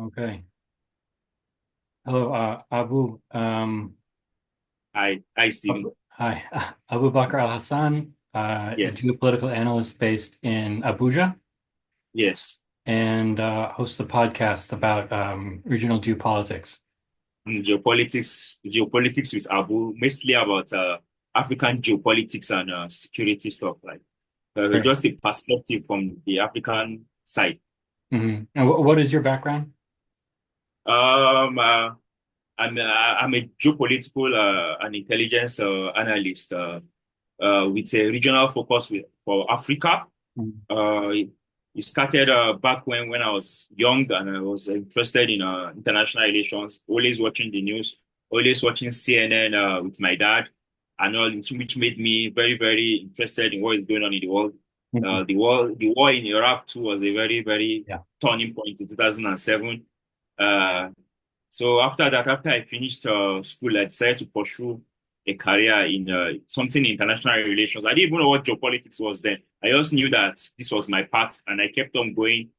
Okay. Hello, Abu. Hi, Stephen. Hi, Abubakar AlHassan, a Yes, geopolitical analyst based in Abuja, yes. and hosts a podcast about regional geopolitics. Geopolitics with Abu, mostly about African geopolitics and security stuff, like Great. just a perspective from the African side. And what is your background? Um, uh, I'm a geopolitical and intelligence analyst with a regional focus for Africa. Mhm. It started back when I was young and I was interested in international relations, always watching the news, always watching CNN with my dad, and all, which made me very, very interested in what is going on in the world. Mhm. The war in Iraq too was a very, very Yeah. turning point in 2007. Uh, so after that, after I finished school, I decided to pursue a career in something in international relations. I didn't even know what geopolitics was then. I just knew that this was my path, and I kept on going.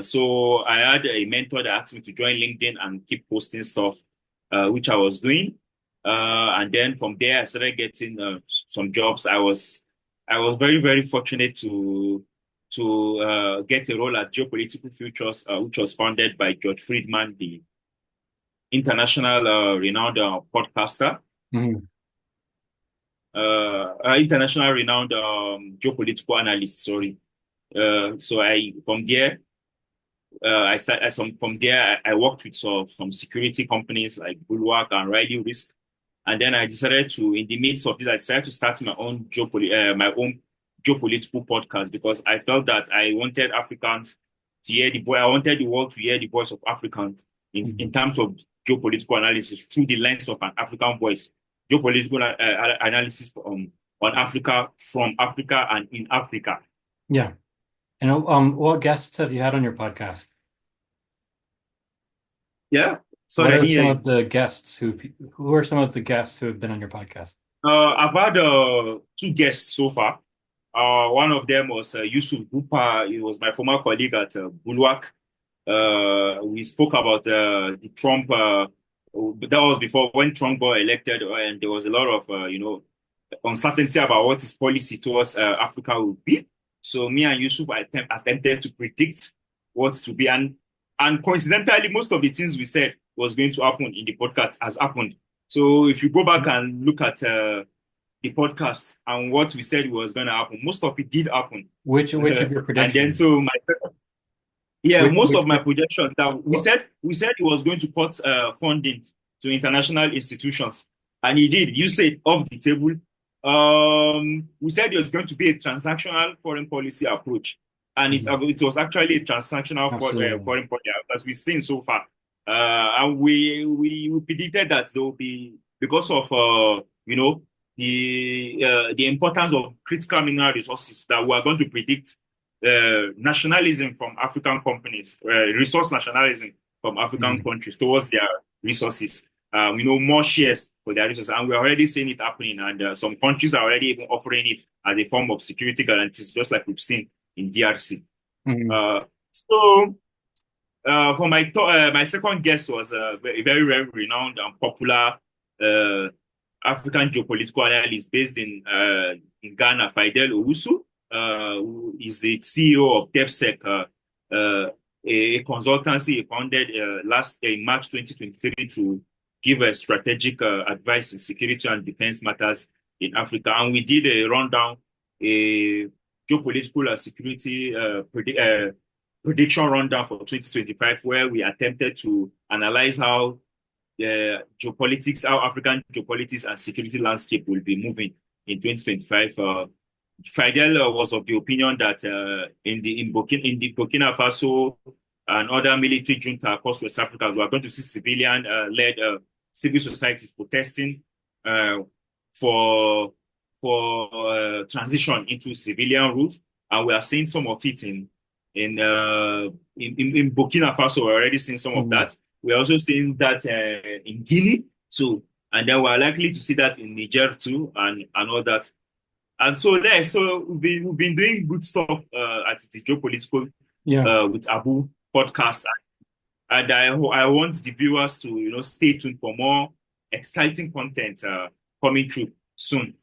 So I had a mentor that asked me to join LinkedIn and keep posting stuff, which I was doing. And then from there, I started getting some jobs. I was very, very fortunate to get a role at Geopolitical Futures, which was founded by George Friedman, the international renowned podcaster, Mhm. international renowned geopolitical analyst. Sorry. So I from there I started from there I worked with some security companies like Bulwark and Riley Risk, and then I decided to in the midst of this I decided to start my own geopolitical podcast because I felt that I wanted Africans to hear the voice. I wanted the world to hear the voice of Africans in Mhm. terms of geopolitical analysis through the lens of an African voice. Geopolitical analysis on Africa, from Africa, and in Africa. Yeah. And what guests have you had on your podcast? Yeah. What Sorry, I are didn't hear some you. of the guests who are some of the guests who have been on your podcast? I've had two guests so far. One of them was Yusuf Bupa. He was my former colleague at Bulwark. We spoke about the Trump. That was before when Trump got elected, and there was a lot of uncertainty about what his policy towards Africa would be. So me and Yusuf attempted to predict what to be, and coincidentally, most of the things we said was going to happen in the podcast has happened. So if you go back and look at the podcast and what we said was going to happen, most of it did happen. Which of your And then predictions? so yeah, most Which of my projections that we what? said we said he was going to cut funding to international institutions, and he did. You said off the table. We said it was going to be a transactional foreign policy approach, and Mhm. it was actually a transactional Absolutely. foreign policy as we've seen so far. And we predicted that there will be because of the importance of critical mineral resources that we are going to predict nationalism from African companies, resource nationalism from African Mhm. countries towards their resources. More shares for their resources, and we're already seeing it happening. And some countries are already even offering it as a form of security guarantees, just like we've seen in DRC. Mhm. So, for my second guest was a very, very, very renowned and popular uh, African geopolitical analyst based in Ghana, Fidel Owusu, who is the CEO of DevSec, a consultancy he founded last in March 2023 to give a strategic advice in security and defense matters in Africa. And we did a rundown, a geopolitical security prediction rundown for 2025, where we attempted to analyze how how African geopolitics and security landscape will be moving in 2025. Fidel was of the opinion that in the Burkina Faso and other military junta across West Africa, we are going to see civilian-led civil societies protesting uh, for transition into civilian routes, and we are seeing some of it in uh, in Burkina Faso. We're already seeing some of Mhm. that. We're also seeing that in Guinea too, and then we're likely to see that in Niger too, and all that. And so there, so we've been doing good stuff at the geopolitical Yeah. with Abu podcast. And I want the viewers to, stay tuned for more exciting content coming through soon.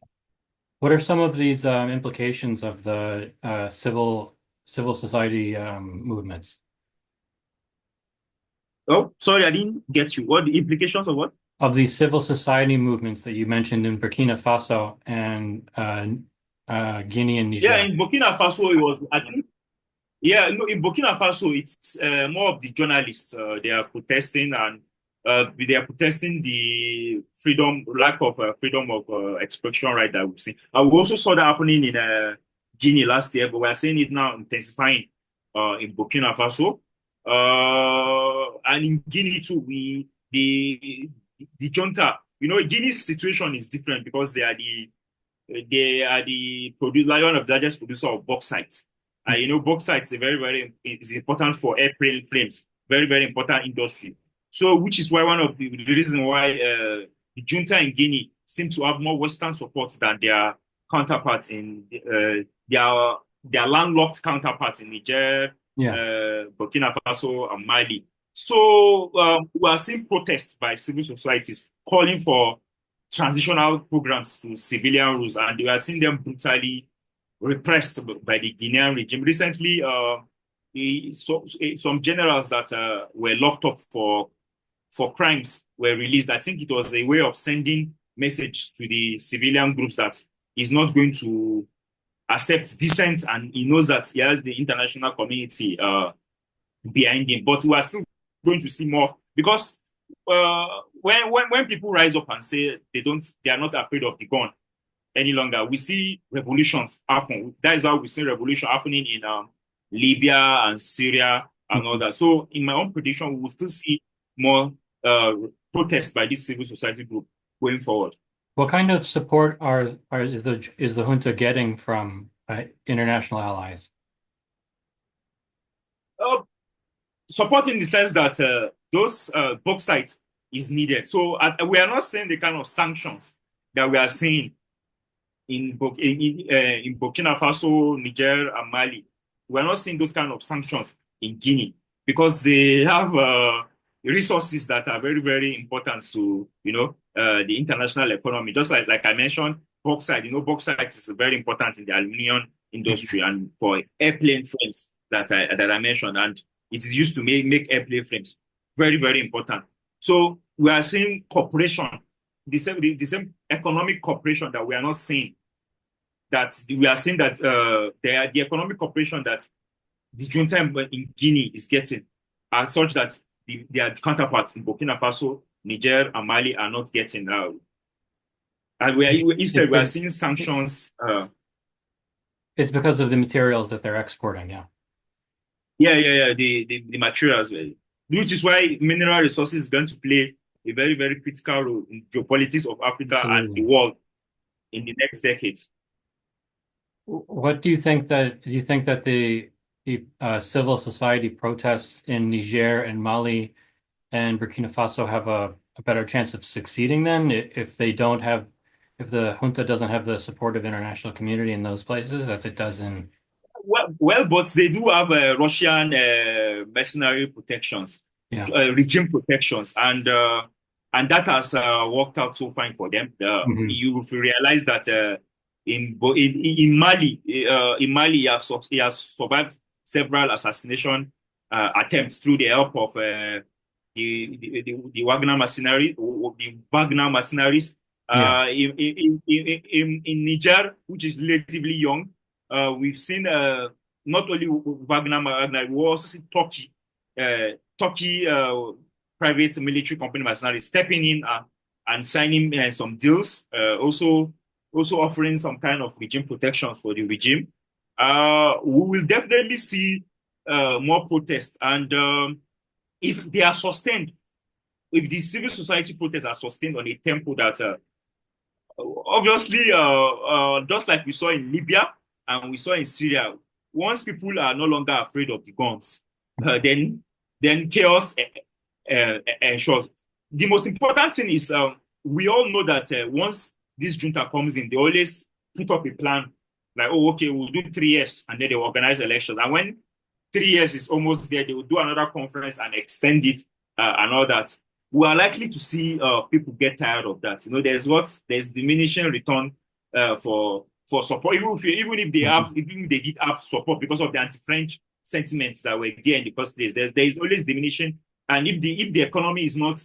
What are some of these implications of the civil society movements? Oh, sorry, I didn't get you. What the implications of what? Of these civil society movements that you mentioned in Burkina Faso and Guinea and Yeah, Niger? in Burkina Faso, it was, I think, yeah, no, in Burkina Faso, it's more of the journalists. They are protesting and they are protesting the lack of freedom of expression right that we've seen. We also saw that happening in Guinea last year, but we are seeing it now intensifying in Burkina Faso. And in Guinea too, the junta, Guinea's situation is different because they are the produce like one of the largest producer of bauxite. Bauxite is a is important for airplane frames, very very important industry. So, which is why one of the reason why the junta in Guinea seem to have more Western support than their counterparts in their landlocked counterparts in Niger, Yeah. Burkina Faso, and Mali. So we are seeing protests by civil societies calling for transitional programs to civilian rules, and we are seeing them brutally repressed by the Guinean regime. Recently, some generals that were locked up for crimes were released. I think it was a way of sending message to the civilian groups that he's not going to accept dissent, and he knows that he has the international community behind him. But we are still going to see more because when people rise up and say they are not afraid of the gun any longer, we see revolutions happen. That is why we see revolution happening in Libya and Syria and all Mhm. that. So, in my own prediction, we will still see more uh, protests by this civil society group going forward. What kind of support is the junta getting from international allies? Uh, Support in the sense that those bauxite is needed. So we are not saying the kind of sanctions that we are seeing in Burkina Faso, Niger, and Mali. We are not seeing those kind of sanctions in Guinea because they have resources that are very, very important to the international economy. Just like I mentioned, bauxite. Bauxite is very important in the aluminium industry Mhm. and for airplane frames that I mentioned, and it is used to make airplane frames. Very, very important. So we are seeing cooperation, the same economic cooperation that we are not seeing that we are seeing that the economic cooperation that the junta in Guinea is getting are such that their counterparts in Burkina Faso, Niger, and Mali are not getting now. And It's, instead we are it, seeing sanctions. it's because of the materials that they're exporting. Yeah, Yeah, yeah, yeah. The materials, which is why mineral resources is going to play a very very critical role in geopolitics of Africa and the absolutely. world in the next decades. What do you think that the civil society protests in Niger and Mali and Burkina Faso have a better chance of succeeding then if they don't have if the junta doesn't have the support of international community in those places as it does in Well, but they do have Russian mercenary protections, yeah. regime protections, and that has worked out so fine for them. Hmm. You realize that in Mali, he has survived several assassination attempts through the help of the Wagner mercenaries. Yeah. In Niger, which is relatively young, we've seen not only Wagner, we also see Turkey private military company mercenaries stepping in and signing some deals, also offering some kind of regime protections for the regime. We will definitely see more protests, and if they are sustained, if the civil society protests are sustained on a tempo that obviously, just like we saw in Libya and we saw in Syria, once people are no longer afraid of the guns, then chaos ensures. The most important thing is we all know that once this junta comes in, they always put up a plan like, oh, okay, we'll do 3 years, and then they organize elections. And when 3 years is almost there. They will do another conference and extend it and all that. We are likely to see people get tired of that. There's diminishing return for support. Even if they did have support because of the anti-French sentiments that were there in the first place, there is always diminishing. And if the economy is not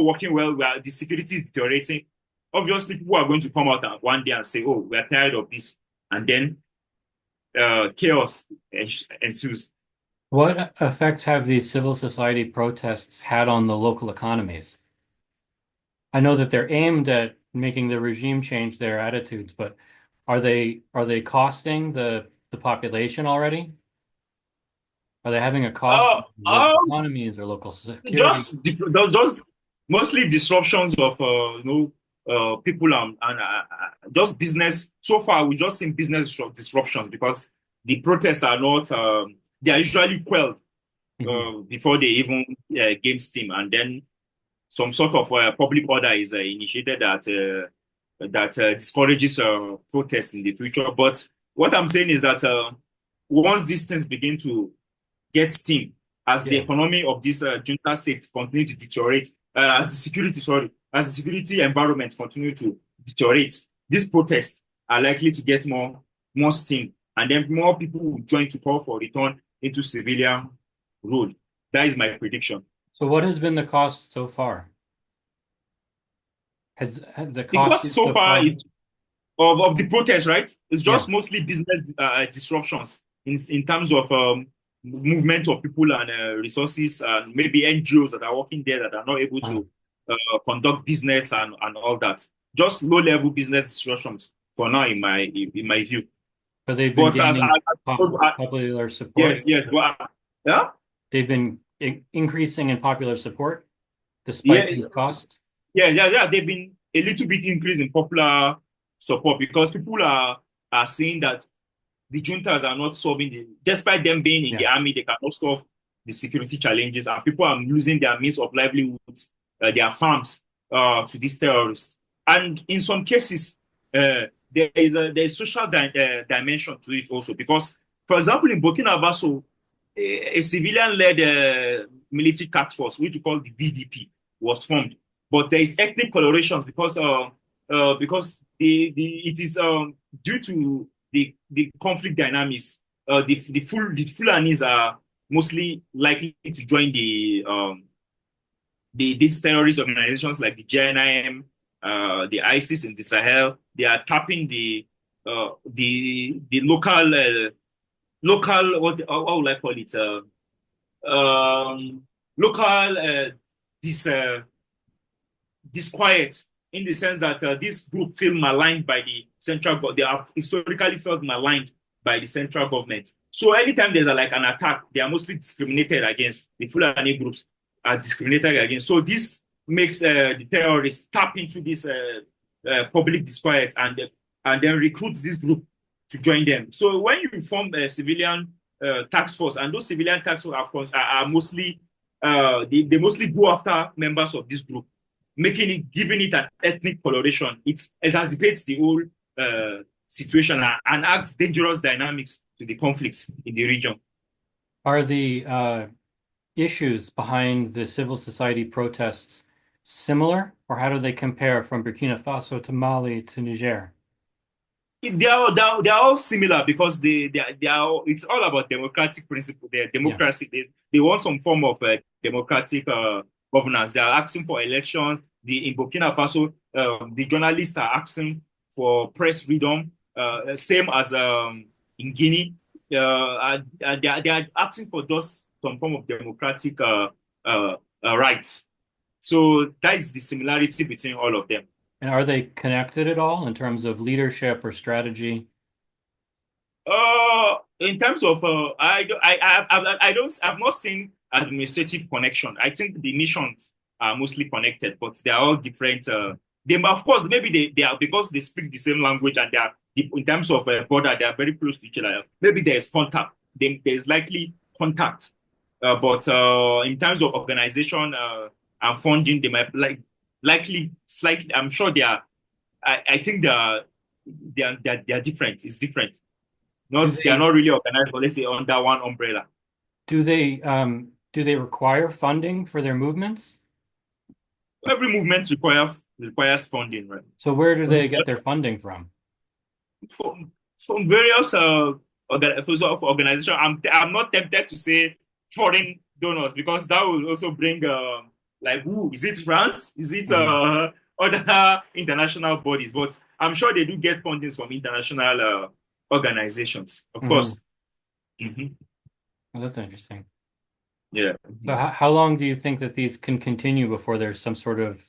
working well, where the security is deteriorating, obviously people are going to come out one day and say, "Oh, we are tired of this," and then chaos ensues. What effects have these civil society protests had on the local economies? I know that they're aimed at making the regime change their attitudes, but are they costing the population already? Are they having a cost Uh, on local um, economies or local security? just mostly disruptions of people and just business. So far, we just seen business disruptions because the protests are not they are usually quelled Mhm. before they even gain steam, and then some sort of public order is initiated that discourages protest in the future. But what I'm saying is that once these things begin to get steam, as the Yeah. economy of this junta state continue to deteriorate, as the security environment continue to deteriorate, these protests are likely to get more steam, and then more people will join to call for return into civilian rule. That is my prediction. So what has been the cost so far? Has the The cost cost so so far far? is of the protest, right? It's Yeah. just mostly business disruptions in terms of movement of people and resources, and maybe NGOs that are working there that are not able Uh, to conduct business and all that. Just low level business disruptions for now, in my view. but they've been But gaining popular yes, support. yes, but yeah, They've been increasing in popular support despite yeah, these costs. yeah. They've been a little bit increase in popular support because people are seeing that the juntas are not solving despite them being in the Yeah. army, they cannot solve the security challenges, and people are losing their means of livelihood, their farms, to these terrorists. And in some cases, there is social dimension to it also, because, for example, in Burkina Faso, a civilian-led military task force, which we call the VDP, was formed. But there is ethnic colorations because it is due to the conflict dynamics. The Fulanis are mostly likely to join these terrorist organizations like the JNIM, the ISIS in the Sahel. They are tapping the local what would I call it local this disquiet, in the sense that this group feel maligned by the central government. They have historically felt maligned by the central government. So anytime there's like an attack, they are mostly discriminated against. The Fulani groups are discriminated against. So this makes the terrorists tap into this public disquiet, and then recruit this group to join them. So when you form a civilian task force, and those civilian task force are mostly they mostly go after members of this group, giving it an ethnic coloration. It exacerbates the whole situation and adds dangerous dynamics to the conflicts in the region. Are the issues behind the civil society protests similar, or how do they compare from Burkina Faso to Mali to Niger? They are all similar because it's all about democratic principle. They're Yeah. democracy. They want some form of democratic governance. They are asking for elections. In Burkina Faso, the journalists are asking for press freedom, same as in Guinea. They are asking for just some form of democratic rights. So that is the similarity between all of them. And are they connected at all in terms of leadership or strategy? In terms of, I've not seen administrative connection. I think the missions are mostly connected, but they are all different. Of course, maybe they are, because they speak the same language, and they are, in terms of border, they are very close to each other. Maybe there is contact. There's likely contact, but in terms of organization and funding, they might likely slightly. I'm sure they are. I think they are different. It's different. Do Not they are they not really organized, but let's say under one umbrella. do they require funding for their movements? Every movement requires funding, right? So where do they get their funding from? From various organizations. I'm not tempted to say foreign donors because that will also bring like who is it France? Is it Hmm. other international bodies? But I'm sure they do get fundings from international organizations, of Hmm. course. Hmm. Well, that's interesting. Yeah. So how long do you think that these can continue before there's some sort of,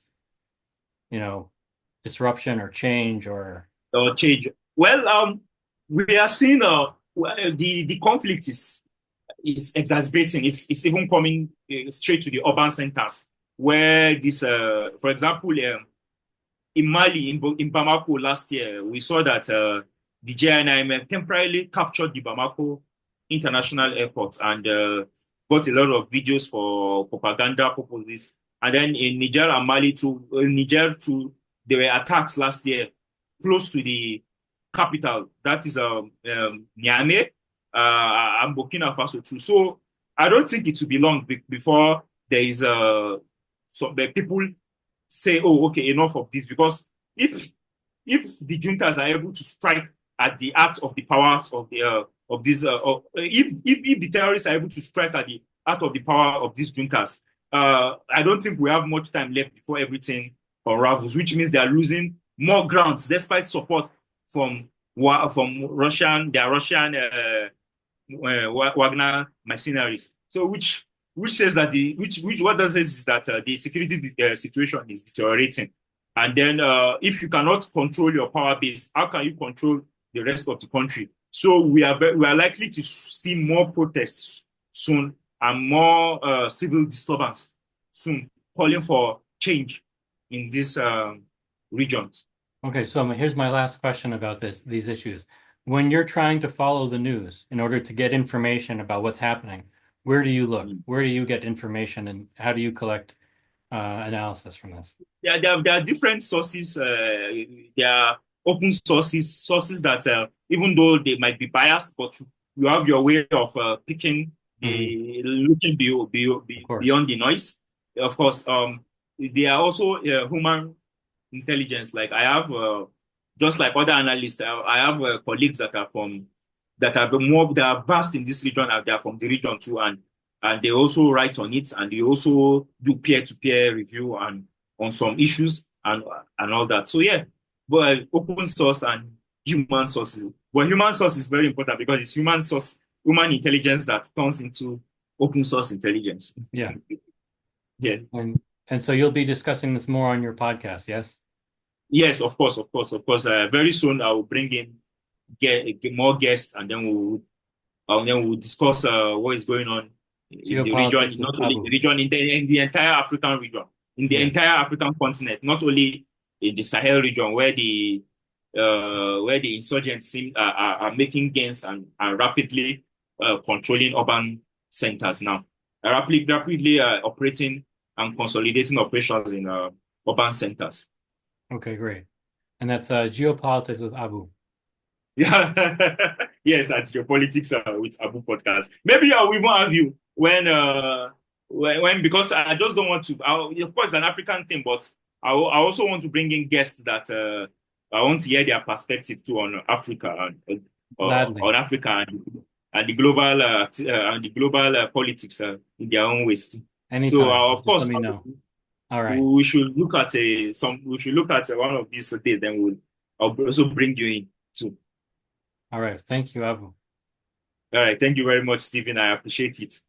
you know, disruption or change or Or change. Well, we are seeing the conflict is exacerbating. It's even coming straight to the urban centers where this, for example, in Mali, in Bamako last year, we saw that the JNIM temporarily captured the Bamako International Airport and got a lot of videos for propaganda purposes. And then in Niger and Mali too, Niger too, there were attacks last year close to the capital, that is Niamey, and Burkina Faso too. So I don't think it will be long before there is the people say, "Oh, okay, enough of this." Because if if the juntas are able to strike at the heart of the powers of this, if the terrorists are able to strike at the heart of the power of these juntas, I don't think we have much time left before everything unravels. Which means they are losing more grounds despite support from their Russian Wagner mercenaries. So which says that which what does this is that the security situation is deteriorating, and then if you cannot control your power base, how can you control the rest of the country? So we are likely to see more protests soon and more civil disturbance soon, calling for change in these regions. okay, so here's my last question about these issues. When you're trying to follow the news in order to get information about what's happening, where do you look? Where do you get information and how do you collect analysis from this? Yeah, there are different sources. There are open sources that even though they might be biased, but you have your way of picking Hmm. the looking Of course. beyond the noise. Of course, there are also human intelligence. Like I have, just like other analysts, I have colleagues that are from that are vast in this region, and they are from the region too, and they also write on it, and they also do peer-to-peer review and on some issues and all that. So yeah, but open source and human sources. But human source is very important because it's human intelligence that turns into open source intelligence. Yeah. Yeah. And so you'll be discussing this more on your podcast, yes? Yes, of course, of course, of course. Very soon I will bring in get more guests, and then we'll discuss what is going on in the region, Geopolitics with not only in the Abu. region, in the entire African region, in the Yes. entire African continent, not only in the Sahel region where the insurgents are making gains and rapidly controlling urban centers now, rapidly operating and consolidating operations in urban centers. Okay, great. And that's Geopolitics with Abu. Yeah, yes, at Geopolitics with Abu podcast. Maybe I'll even have you when because I just don't want to. Of course, it's an African thing, but I also want to bring in guests that I want to hear their perspective too on Africa Gladly. on Africa and the global and the global politics in their own ways too. So Anytime. of Just let course me know. All right. we should look at we should look at one of these days. Then I'll also bring you in too. All right. Thank you, Abu. All right. Thank you very much, Stephen. I appreciate it.